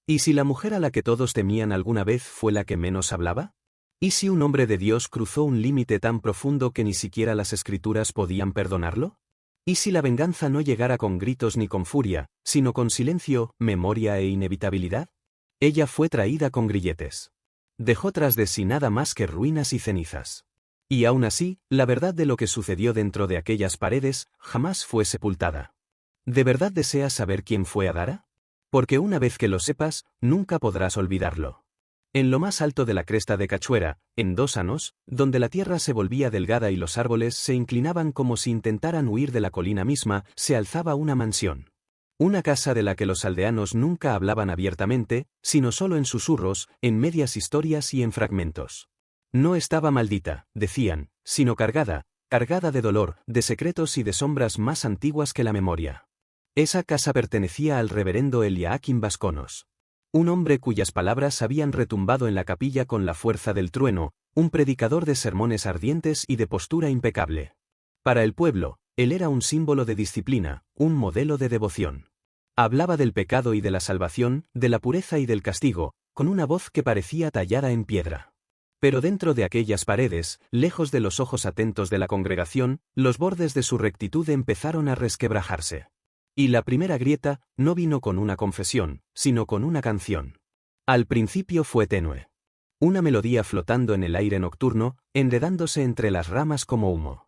¿Y si la mujer a la que todos temían alguna vez fue la que menos hablaba? ¿Y si un hombre de Dios cruzó un límite tan profundo que ni siquiera las Escrituras podían perdonarlo? ¿Y si la venganza no llegara con gritos ni con furia, sino con silencio, memoria e inevitabilidad? Ella fue traída con grilletes. Dejó tras de sí nada más que ruinas y cenizas. Y aún así, la verdad de lo que sucedió dentro de aquellas paredes jamás fue sepultada. ¿De verdad deseas saber quién fue Adara? Porque una vez que lo sepas, nunca podrás olvidarlo. En lo más alto de la cresta de Cachuera, en Dósanos, donde la tierra se volvía delgada y los árboles se inclinaban como si intentaran huir de la colina misma, se alzaba una mansión. Una casa de la que los aldeanos nunca hablaban abiertamente, sino solo en susurros, en medias historias y en fragmentos. No estaba maldita, decían, sino cargada de dolor, de secretos y de sombras más antiguas que la memoria. Esa casa pertenecía al reverendo Eliakim Vasconos. Un hombre cuyas palabras habían retumbado en la capilla con la fuerza del trueno, un predicador de sermones ardientes y de postura impecable. Para el pueblo, él era un símbolo de disciplina, un modelo de devoción. Hablaba del pecado y de la salvación, de la pureza y del castigo, con una voz que parecía tallada en piedra. Pero dentro de aquellas paredes, lejos de los ojos atentos de la congregación, los bordes de su rectitud empezaron a resquebrajarse. Y la primera grieta no vino con una confesión, sino con una canción. Al principio fue tenue. Una melodía flotando en el aire nocturno, enredándose entre las ramas como humo.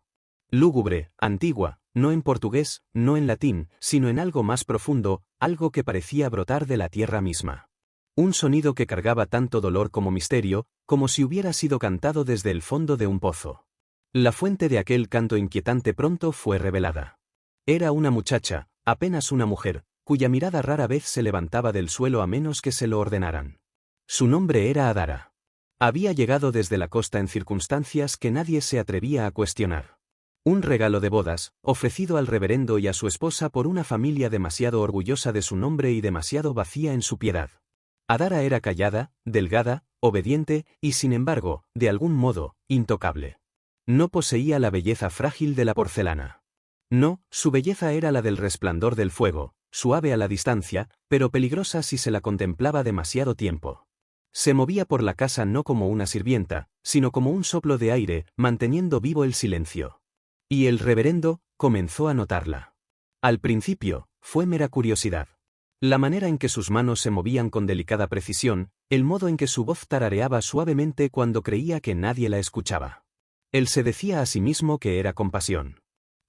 Lúgubre, antigua, no en portugués, no en latín, sino en algo más profundo, algo que parecía brotar de la tierra misma. Un sonido que cargaba tanto dolor como misterio, como si hubiera sido cantado desde el fondo de un pozo. La fuente de aquel canto inquietante pronto fue revelada. Era una muchacha, apenas una mujer, cuya mirada rara vez se levantaba del suelo a menos que se lo ordenaran. Su nombre era Adara. Había llegado desde la costa en circunstancias que nadie se atrevía a cuestionar. Un regalo de bodas, ofrecido al reverendo y a su esposa por una familia demasiado orgullosa de su nombre y demasiado vacía en su piedad. Adara era callada, delgada, obediente y sin embargo, de algún modo, intocable. No poseía la belleza frágil de la porcelana. No, su belleza era la del resplandor del fuego, suave a la distancia, pero peligrosa si se la contemplaba demasiado tiempo. Se movía por la casa no como una sirvienta, sino como un soplo de aire, manteniendo vivo el silencio. Y el reverendo comenzó a notarla. Al principio, fue mera curiosidad. La manera en que sus manos se movían con delicada precisión, el modo en que su voz tarareaba suavemente cuando creía que nadie la escuchaba. Él se decía a sí mismo que era compasión.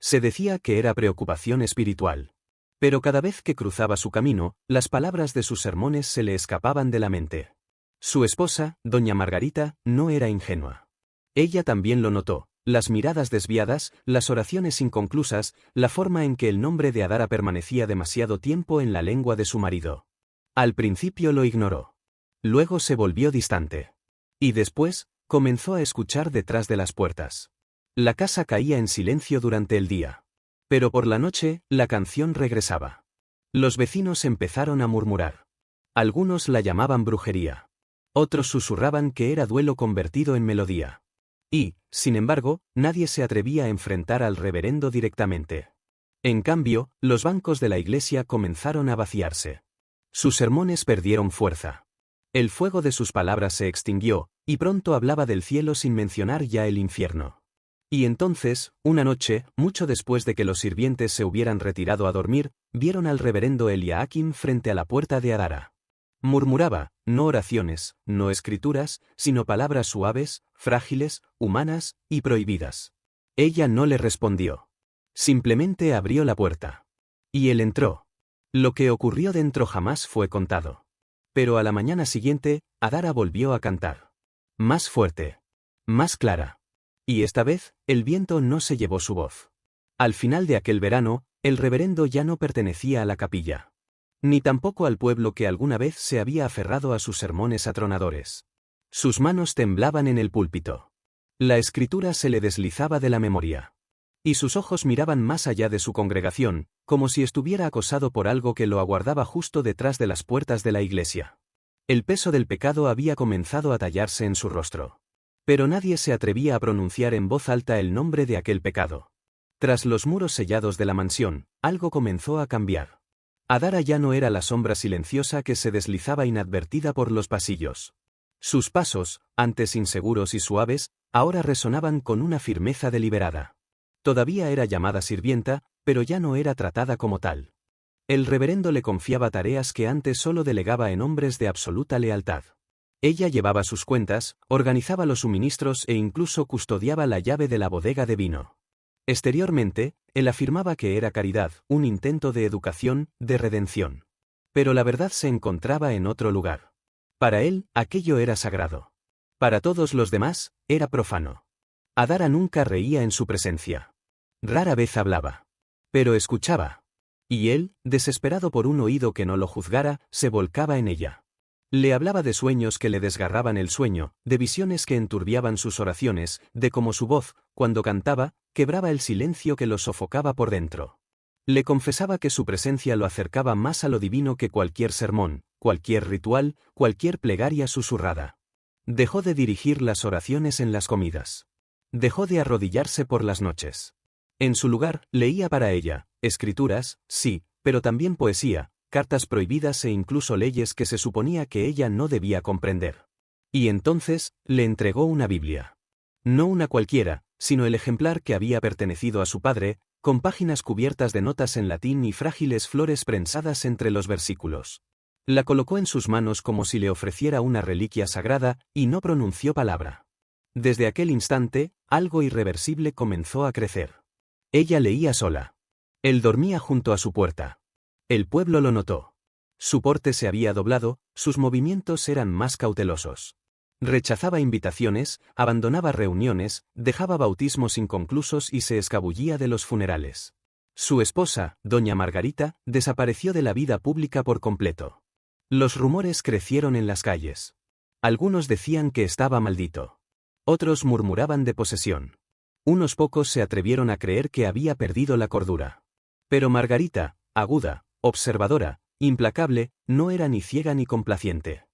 Se decía que era preocupación espiritual. Pero cada vez que cruzaba su camino, las palabras de sus sermones se le escapaban de la mente. Su esposa, doña Margarita, no era ingenua. Ella también lo notó, las miradas desviadas, las oraciones inconclusas, la forma en que el nombre de Adara permanecía demasiado tiempo en la lengua de su marido. Al principio lo ignoró. Luego se volvió distante. Y después, comenzó a escuchar detrás de las puertas. La casa caía en silencio durante el día. Pero por la noche, la canción regresaba. Los vecinos empezaron a murmurar. Algunos la llamaban brujería. Otros susurraban que era duelo convertido en melodía. Y, sin embargo, nadie se atrevía a enfrentar al reverendo directamente. En cambio, los bancos de la iglesia comenzaron a vaciarse. Sus sermones perdieron fuerza. El fuego de sus palabras se extinguió, y pronto hablaba del cielo sin mencionar ya el infierno. Y entonces, una noche, mucho después de que los sirvientes se hubieran retirado a dormir, vieron al reverendo Eliakim frente a la puerta de Adara. Murmuraba, no oraciones, no escrituras, sino palabras suaves, frágiles, humanas y prohibidas. Ella no le respondió. Simplemente abrió la puerta. Y él entró. Lo que ocurrió dentro jamás fue contado. Pero a la mañana siguiente, Adara volvió a cantar. Más fuerte. Más clara. Y esta vez, el viento no se llevó su voz. Al final de aquel verano, el reverendo ya no pertenecía a la capilla. Ni tampoco al pueblo que alguna vez se había aferrado a sus sermones atronadores. Sus manos temblaban en el púlpito. La escritura se le deslizaba de la memoria. Y sus ojos miraban más allá de su congregación, como si estuviera acosado por algo que lo aguardaba justo detrás de las puertas de la iglesia. El peso del pecado había comenzado a tallarse en su rostro. Pero nadie se atrevía a pronunciar en voz alta el nombre de aquel pecado. Tras los muros sellados de la mansión, algo comenzó a cambiar. Adara ya no era la sombra silenciosa que se deslizaba inadvertida por los pasillos. Sus pasos, antes inseguros y suaves, ahora resonaban con una firmeza deliberada. Todavía era llamada sirvienta, pero ya no era tratada como tal. El reverendo le confiaba tareas que antes solo delegaba en hombres de absoluta lealtad. Ella llevaba sus cuentas, organizaba los suministros e incluso custodiaba la llave de la bodega de vino. Exteriormente, él afirmaba que era caridad, un intento de educación, de redención. Pero la verdad se encontraba en otro lugar. Para él, aquello era sagrado. Para todos los demás, era profano. Adara nunca reía en su presencia. Rara vez hablaba. Pero escuchaba. Y él, desesperado por un oído que no lo juzgara, se volcaba en ella. Le hablaba de sueños que le desgarraban el sueño, de visiones que enturbiaban sus oraciones, de cómo su voz, cuando cantaba, quebraba el silencio que lo sofocaba por dentro. Le confesaba que su presencia lo acercaba más a lo divino que cualquier sermón, cualquier ritual, cualquier plegaria susurrada. Dejó de dirigir las oraciones en las comidas. Dejó de arrodillarse por las noches. En su lugar, leía para ella, escrituras, sí, pero también poesía, cartas prohibidas e incluso leyes que se suponía que ella no debía comprender. Y entonces, le entregó una Biblia. No una cualquiera, sino el ejemplar que había pertenecido a su padre, con páginas cubiertas de notas en latín y frágiles flores prensadas entre los versículos. La colocó en sus manos como si le ofreciera una reliquia sagrada, y no pronunció palabra. Desde aquel instante, algo irreversible comenzó a crecer. Ella leía sola. Él dormía junto a su puerta. El pueblo lo notó. Su porte se había doblado, sus movimientos eran más cautelosos. Rechazaba invitaciones, abandonaba reuniones, dejaba bautismos inconclusos y se escabullía de los funerales. Su esposa, doña Margarita, desapareció de la vida pública por completo. Los rumores crecieron en las calles. Algunos decían que estaba maldito. Otros murmuraban de posesión. Unos pocos se atrevieron a creer que había perdido la cordura. Pero Margarita, aguda, observadora, implacable, no era ni ciega ni complaciente.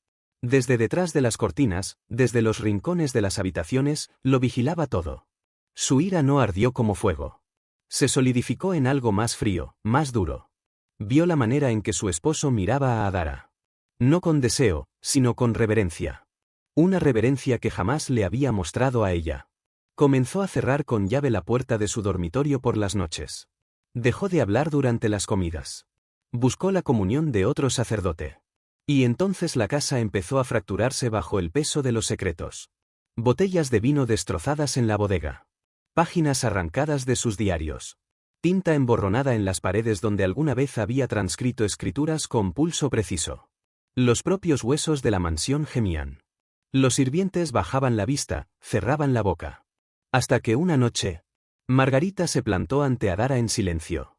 Desde detrás de las cortinas, desde los rincones de las habitaciones, lo vigilaba todo. Su ira no ardió como fuego. Se solidificó en algo más frío, más duro. Vio la manera en que su esposo miraba a Adara. No con deseo, sino con reverencia. Una reverencia que jamás le había mostrado a ella. Comenzó a cerrar con llave la puerta de su dormitorio por las noches. Dejó de hablar durante las comidas. Buscó la comunión de otro sacerdote. Y entonces la casa empezó a fracturarse bajo el peso de los secretos. Botellas de vino destrozadas en la bodega. Páginas arrancadas de sus diarios. Tinta emborronada en las paredes donde alguna vez había transcrito escrituras con pulso preciso. Los propios huesos de la mansión gemían. Los sirvientes bajaban la vista, cerraban la boca. Hasta que una noche, Margarita se plantó ante Adara en silencio.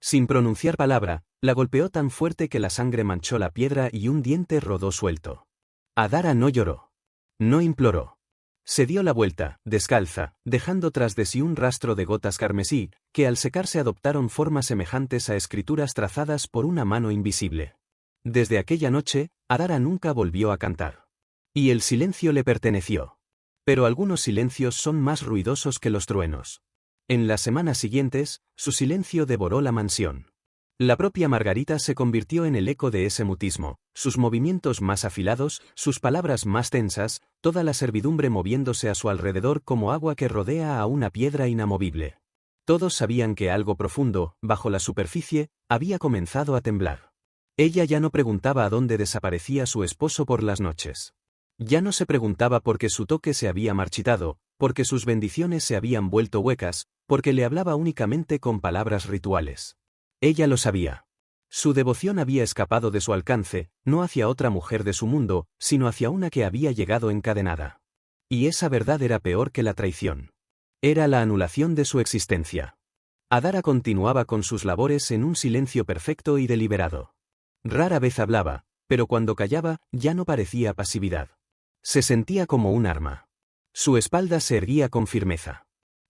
Sin pronunciar palabra, la golpeó tan fuerte que la sangre manchó la piedra y un diente rodó suelto. Adara no lloró. No imploró. Se dio la vuelta, descalza, dejando tras de sí un rastro de gotas carmesí, que al secarse adoptaron formas semejantes a escrituras trazadas por una mano invisible. Desde aquella noche, Adara nunca volvió a cantar. Y el silencio le perteneció. Pero algunos silencios son más ruidosos que los truenos. En las semanas siguientes, su silencio devoró la mansión. La propia Margarita se convirtió en el eco de ese mutismo, sus movimientos más afilados, sus palabras más tensas, toda la servidumbre moviéndose a su alrededor como agua que rodea a una piedra inamovible. Todos sabían que algo profundo, bajo la superficie, había comenzado a temblar. Ella ya no preguntaba a dónde desaparecía su esposo por las noches. Ya no se preguntaba por qué su toque se había marchitado, porque sus bendiciones se habían vuelto huecas, porque le hablaba únicamente con palabras rituales. Ella lo sabía. Su devoción había escapado de su alcance, no hacia otra mujer de su mundo, sino hacia una que había llegado encadenada. Y esa verdad era peor que la traición. Era la anulación de su existencia. Adara continuaba con sus labores en un silencio perfecto y deliberado. Rara vez hablaba, pero cuando callaba, ya no parecía pasividad. Se sentía como un arma. Su espalda se erguía con firmeza.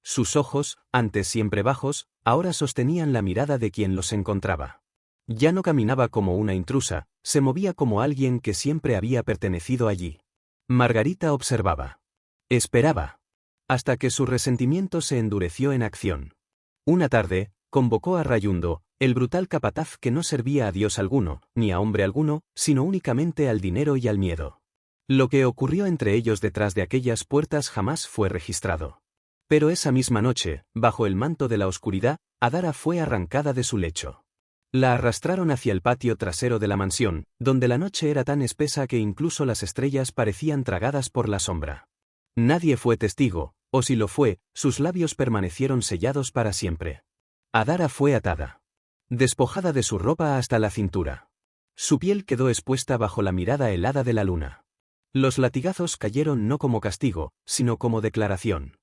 Sus ojos, antes siempre bajos, ahora sostenían la mirada de quien los encontraba. Ya no caminaba como una intrusa, se movía como alguien que siempre había pertenecido allí. Margarita observaba. Esperaba. Hasta que su resentimiento se endureció en acción. Una tarde, convocó a Rayundo, El brutal capataz que no servía a Dios alguno, ni a hombre alguno, sino únicamente al dinero y al miedo. Lo que ocurrió entre ellos detrás de aquellas puertas jamás fue registrado. Pero esa misma noche, bajo el manto de la oscuridad, Adara fue arrancada de su lecho. La arrastraron hacia el patio trasero de la mansión, donde la noche era tan espesa que incluso las estrellas parecían tragadas por la sombra. Nadie fue testigo, o si lo fue, sus labios permanecieron sellados para siempre. Adara fue atada. Despojada de su ropa hasta la cintura. Su piel quedó expuesta bajo la mirada helada de la luna. Los latigazos cayeron no como castigo, sino como declaración.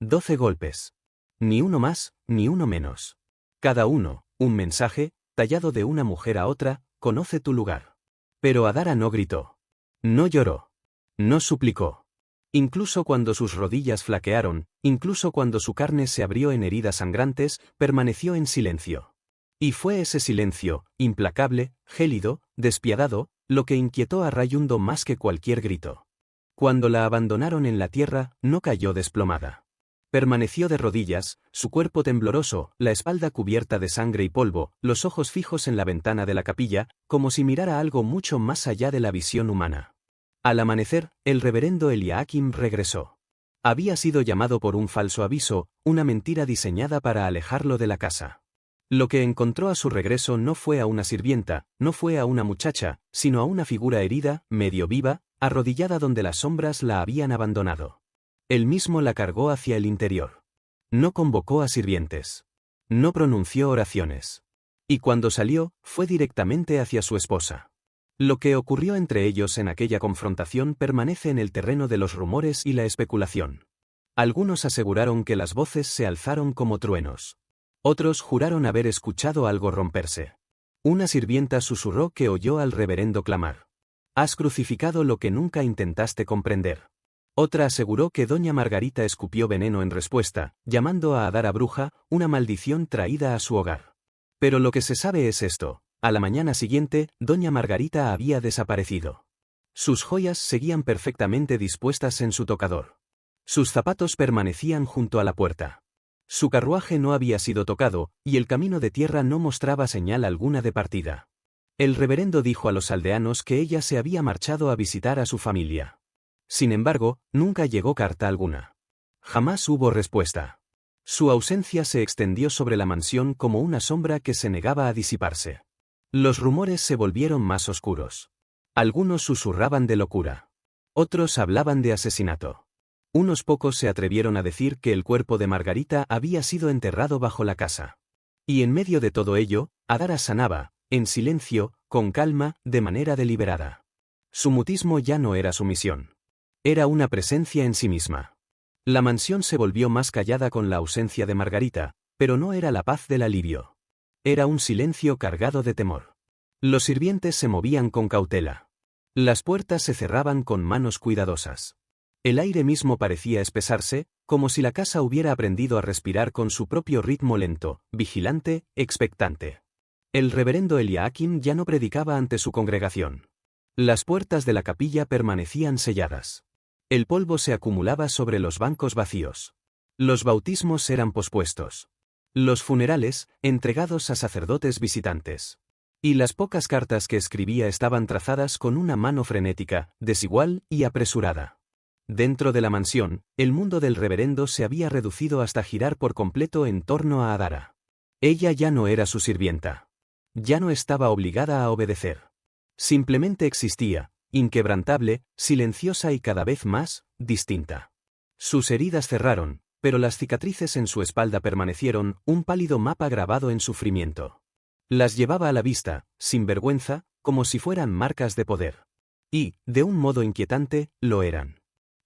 12 golpes. Ni uno más, ni uno menos. Cada uno, un mensaje, tallado de una mujer a otra, conoce tu lugar. Pero Adara no gritó. No lloró. No suplicó. Incluso cuando sus rodillas flaquearon, incluso cuando su carne se abrió en heridas sangrantes, permaneció en silencio. Y fue ese silencio, implacable, gélido, despiadado, lo que inquietó a Rayundo más que cualquier grito. Cuando la abandonaron en la tierra, no cayó desplomada. Permaneció de rodillas, su cuerpo tembloroso, la espalda cubierta de sangre y polvo, los ojos fijos en la ventana de la capilla, como si mirara algo mucho más allá de la visión humana. Al amanecer, el reverendo Eliakim regresó. Había sido llamado por un falso aviso, una mentira diseñada para alejarlo de la casa. Lo que encontró a su regreso no fue a una sirvienta, no fue a una muchacha, sino a una figura herida, medio viva, arrodillada donde las sombras la habían abandonado. Él mismo la cargó hacia el interior. No convocó a sirvientes. No pronunció oraciones. Y cuando salió, fue directamente hacia su esposa. Lo que ocurrió entre ellos en aquella confrontación permanece en el terreno de los rumores y la especulación. Algunos aseguraron que las voces se alzaron como truenos. Otros juraron haber escuchado algo romperse. Una sirvienta susurró que oyó al reverendo clamar: «Has crucificado lo que nunca intentaste comprender». Otra aseguró que doña Margarita escupió veneno en respuesta, llamando a Adara bruja, una maldición traída a su hogar. Pero lo que se sabe es esto: a la mañana siguiente, doña Margarita había desaparecido. Sus joyas seguían perfectamente dispuestas en su tocador. Sus zapatos permanecían junto a la puerta. Su carruaje no había sido tocado, y el camino de tierra no mostraba señal alguna de partida. El reverendo dijo a los aldeanos que ella se había marchado a visitar a su familia. Sin embargo, nunca llegó carta alguna. Jamás hubo respuesta. Su ausencia se extendió sobre la mansión como una sombra que se negaba a disiparse. Los rumores se volvieron más oscuros. Algunos susurraban de locura. Otros hablaban de asesinato. Unos pocos se atrevieron a decir que el cuerpo de Margarita había sido enterrado bajo la casa. Y en medio de todo ello, Adara sanaba, en silencio, con calma, de manera deliberada. Su mutismo ya no era su misión. Era una presencia en sí misma. La mansión se volvió más callada con la ausencia de Margarita, pero no era la paz del alivio. Era un silencio cargado de temor. Los sirvientes se movían con cautela. Las puertas se cerraban con manos cuidadosas. El aire mismo parecía espesarse, como si la casa hubiera aprendido a respirar con su propio ritmo lento, vigilante, expectante. El reverendo Eliakim ya no predicaba ante su congregación. Las puertas de la capilla permanecían selladas. El polvo se acumulaba sobre los bancos vacíos. Los bautismos eran pospuestos. Los funerales, entregados a sacerdotes visitantes. Y las pocas cartas que escribía estaban trazadas con una mano frenética, desigual y apresurada. Dentro de la mansión, el mundo del reverendo se había reducido hasta girar por completo en torno a Adara. Ella ya no era su sirvienta. Ya no estaba obligada a obedecer. Simplemente existía, inquebrantable, silenciosa y cada vez más distinta. Sus heridas cerraron, pero las cicatrices en su espalda permanecieron, un pálido mapa grabado en sufrimiento. Las llevaba a la vista, sin vergüenza, como si fueran marcas de poder. Y, de un modo inquietante, lo eran.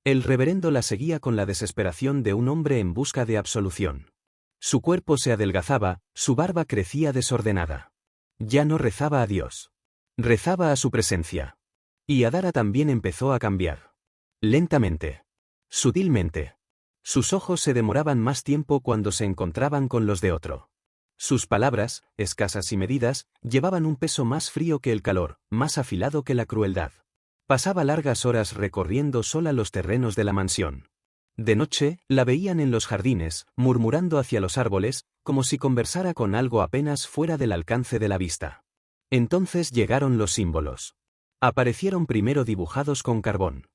El reverendo la seguía con la desesperación de un hombre en busca de absolución. Su cuerpo se adelgazaba, su barba crecía desordenada. Ya no rezaba a Dios. Rezaba a su presencia. Y Adara también empezó a cambiar. Lentamente. Sutilmente. Sus ojos se demoraban más tiempo cuando se encontraban con los de otro. Sus palabras, escasas y medidas, llevaban un peso más frío que el calor, más afilado que la crueldad. Pasaba largas horas recorriendo sola los terrenos de la mansión. De noche, la veían en los jardines, murmurando hacia los árboles, como si conversara con algo apenas fuera del alcance de la vista. Entonces llegaron los símbolos. Aparecieron primero dibujados con carbón.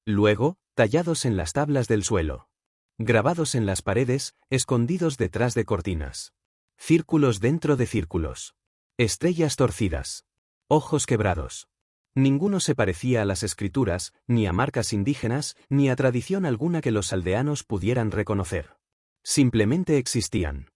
Luego, tallados en las tablas del suelo. Grabados en las paredes, escondidos detrás de cortinas. Círculos dentro de círculos. Estrellas torcidas. Ojos quebrados. Ninguno se parecía a las escrituras, ni a marcas indígenas, ni a tradición alguna que los aldeanos pudieran reconocer. Simplemente existían.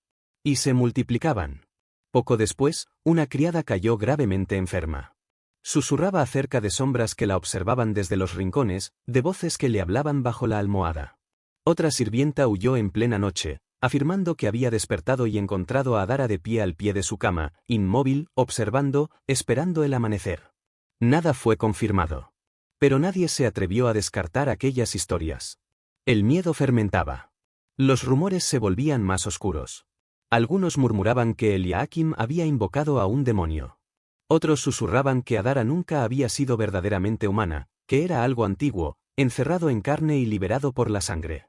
Y se multiplicaban. Poco después, una criada cayó gravemente enferma. Susurraba acerca de sombras que la observaban desde los rincones, de voces que le hablaban bajo la almohada. Otra sirvienta huyó en plena noche, afirmando que había despertado y encontrado a Dara de pie al pie de su cama, inmóvil, observando, esperando el amanecer. Nada fue confirmado. Pero nadie se atrevió a descartar aquellas historias. El miedo fermentaba. Los rumores se volvían más oscuros. Algunos murmuraban que Eliakim había invocado a un demonio. Otros susurraban que Adara nunca había sido verdaderamente humana, que era algo antiguo, encerrado en carne y liberado por la sangre.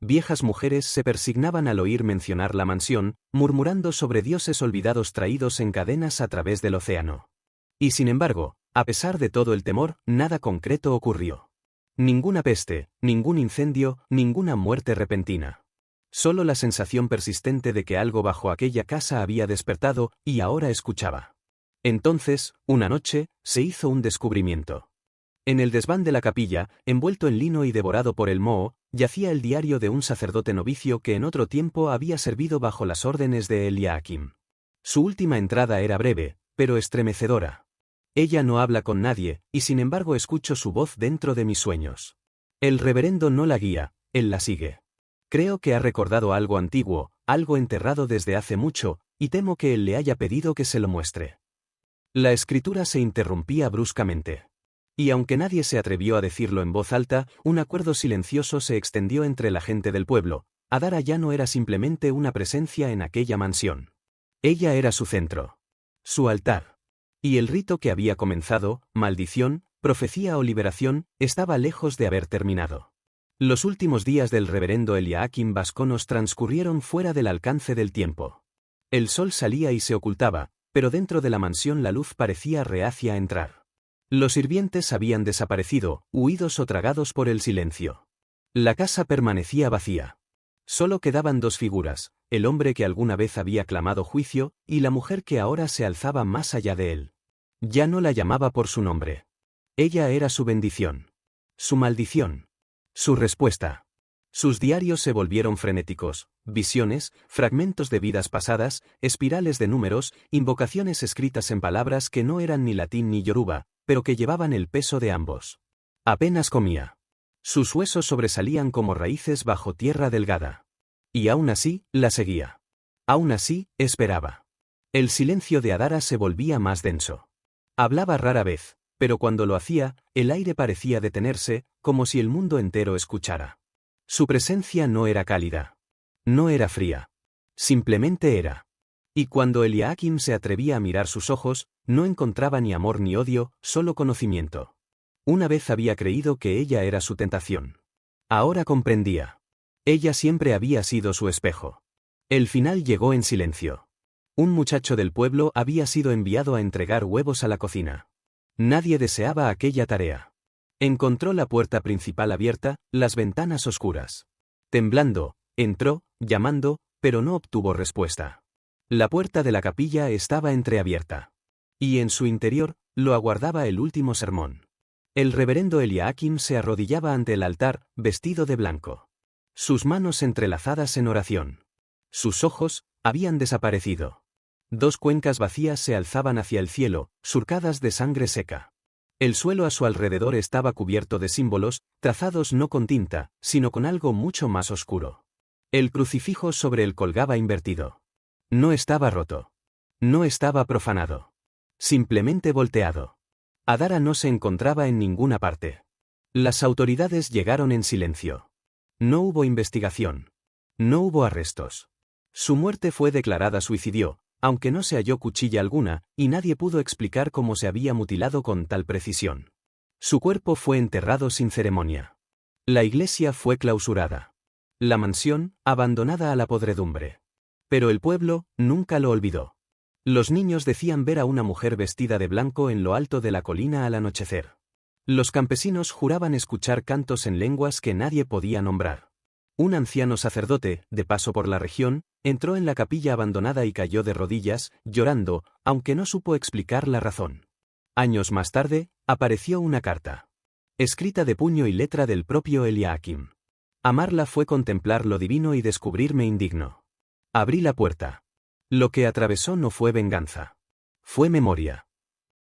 Viejas mujeres se persignaban al oír mencionar la mansión, murmurando sobre dioses olvidados traídos en cadenas a través del océano. Y sin embargo, a pesar de todo el temor, nada concreto ocurrió. Ninguna peste, ningún incendio, ninguna muerte repentina. Solo la sensación persistente de que algo bajo aquella casa había despertado y ahora escuchaba. Entonces, una noche, se hizo un descubrimiento. En el desván de la capilla, envuelto en lino y devorado por el moho, yacía el diario de un sacerdote novicio que en otro tiempo había servido bajo las órdenes de Eliakim. Su última entrada era breve, pero estremecedora. Ella no habla con nadie, y sin embargo escucho su voz dentro de mis sueños. El reverendo no la guía, él la sigue. Creo que ha recordado algo antiguo, algo enterrado desde hace mucho, y temo que él le haya pedido que se lo muestre. La escritura se interrumpía bruscamente. Y aunque nadie se atrevió a decirlo en voz alta, un acuerdo silencioso se extendió entre la gente del pueblo. Adara ya no era simplemente una presencia en aquella mansión. Ella era su centro. Su altar. Y el rito que había comenzado, maldición, profecía o liberación, estaba lejos de haber terminado. Los últimos días del reverendo Eliakim Vasconos transcurrieron fuera del alcance del tiempo. El sol salía y se ocultaba, pero dentro de la mansión la luz parecía reacia a entrar. Los sirvientes habían desaparecido, huidos o tragados por el silencio. La casa permanecía vacía. Solo quedaban dos figuras, el hombre que alguna vez había clamado juicio, y la mujer que ahora se alzaba más allá de él. Ya no la llamaba por su nombre. Ella era su bendición. Su maldición. Su respuesta. Sus diarios se volvieron frenéticos, visiones, fragmentos de vidas pasadas, espirales de números, invocaciones escritas en palabras que no eran ni latín ni yoruba, pero que llevaban el peso de ambos. Apenas comía. Sus huesos sobresalían como raíces bajo tierra delgada. Y aún así, la seguía. Aún así, esperaba. El silencio de Adara se volvía más denso. Hablaba rara vez, pero cuando lo hacía, el aire parecía detenerse, como si el mundo entero escuchara. Su presencia no era cálida. No era fría. Simplemente era. Y cuando Eliakim se atrevía a mirar sus ojos, no encontraba ni amor ni odio, solo conocimiento. Una vez había creído que ella era su tentación. Ahora comprendía. Ella siempre había sido su espejo. El final llegó en silencio. Un muchacho del pueblo había sido enviado a entregar huevos a la cocina. Nadie deseaba aquella tarea. Encontró la puerta principal abierta, las ventanas oscuras. Temblando, entró, llamando, pero no obtuvo respuesta. La puerta de la capilla estaba entreabierta. Y en su interior, lo aguardaba el último sermón. El reverendo Eliakim se arrodillaba ante el altar, vestido de blanco. Sus manos entrelazadas en oración. Sus ojos habían desaparecido. Dos cuencas vacías se alzaban hacia el cielo, surcadas de sangre seca. El suelo a su alrededor estaba cubierto de símbolos, trazados no con tinta, sino con algo mucho más oscuro. El crucifijo sobre él colgaba invertido. No estaba roto. No estaba profanado. Simplemente volteado. Adara no se encontraba en ninguna parte. Las autoridades llegaron en silencio. No hubo investigación. No hubo arrestos. Su muerte fue declarada suicidio, aunque no se halló cuchilla alguna, y nadie pudo explicar cómo se había mutilado con tal precisión. Su cuerpo fue enterrado sin ceremonia. La iglesia fue clausurada. La mansión, abandonada a la podredumbre. Pero el pueblo, nunca lo olvidó. Los niños decían ver a una mujer vestida de blanco en lo alto de la colina al anochecer. Los campesinos juraban escuchar cantos en lenguas que nadie podía nombrar. Un anciano sacerdote, de paso por la región, entró en la capilla abandonada y cayó de rodillas, llorando, aunque no supo explicar la razón. Años más tarde, apareció una carta. Escrita de puño y letra del propio Eliakim. Amarla fue contemplar lo divino y descubrirme indigno. Abrí la puerta. Lo que atravesó no fue venganza. Fue memoria.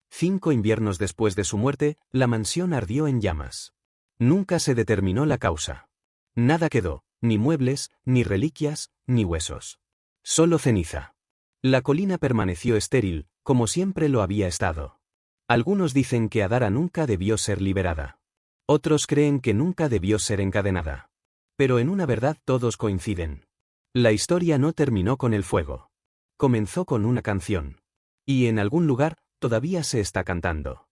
5 inviernos después de su muerte, la mansión ardió en llamas. Nunca se determinó la causa. Nada quedó, ni muebles, ni reliquias, ni huesos. Solo ceniza. La colina permaneció estéril, como siempre lo había estado. Algunos dicen que Adara nunca debió ser liberada. Otros creen que nunca debió ser encadenada. Pero en una verdad todos coinciden. La historia no terminó con el fuego. Comenzó con una canción. Y en algún lugar, todavía se está cantando.